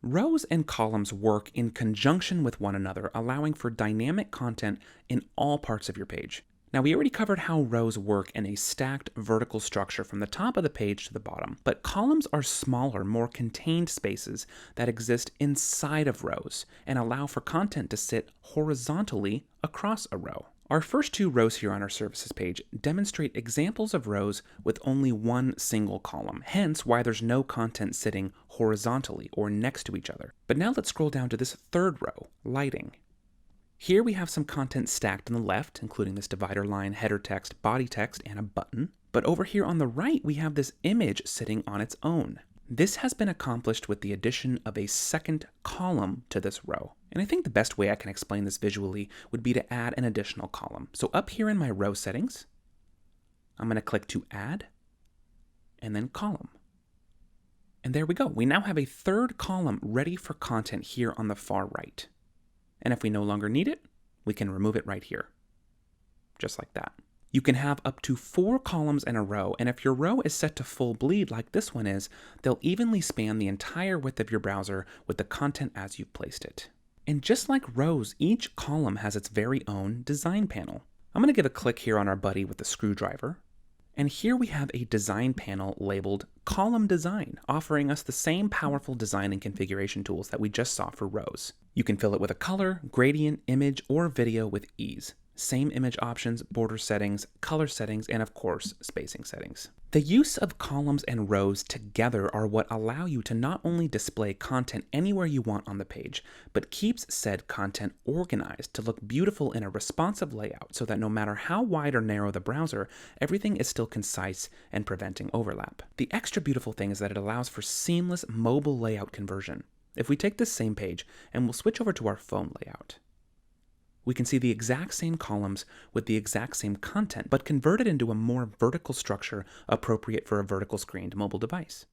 Rows and columns work in conjunction with one another, allowing for dynamic content in all parts of your page. Now, we already covered how rows work in a stacked vertical structure from the top of the page to the bottom, but columns are smaller, more contained spaces that exist inside of rows and allow for content to sit horizontally across a row. Our first two rows here on our services page demonstrate examples of rows with only one single column, hence why there's no content sitting horizontally or next to each other. But now let's scroll down to this third row, lighting. Here we have some content stacked on the left, including this divider line, header text, body text, and a button. But over here on the right, we have this image sitting on its own. This has been accomplished with the addition of a second column to this row. And I think the best way I can explain this visually would be to add an additional column. So up here in my row settings, I'm going to click to add, and then column. And there we go. We now have a third column ready for content here on the far right. And if we no longer need it, we can remove it right here, just like that. You can have up to 4 columns in a row, and if your row is set to full bleed like this one is, they'll evenly span the entire width of your browser with the content as you've placed it. And just like rows, each column has its very own design panel. I'm going to give a click here on our buddy with the screwdriver. And here we have a design panel labeled Column Design, offering us the same powerful design and configuration tools that we just saw for rows. You can fill it with a color, gradient, image, or video with ease. Same image options, border settings, color settings, and of course, spacing settings. The use of columns and rows together are what allow you to not only display content anywhere you want on the page, but keeps said content organized to look beautiful in a responsive layout so that no matter how wide or narrow the browser, everything is still concise and preventing overlap. The extra beautiful thing is that it allows for seamless mobile layout conversion. If we take this same page and we'll switch over to our phone layout, we can see the exact same columns with the exact same content, but converted into a more vertical structure appropriate for a vertical screened mobile device.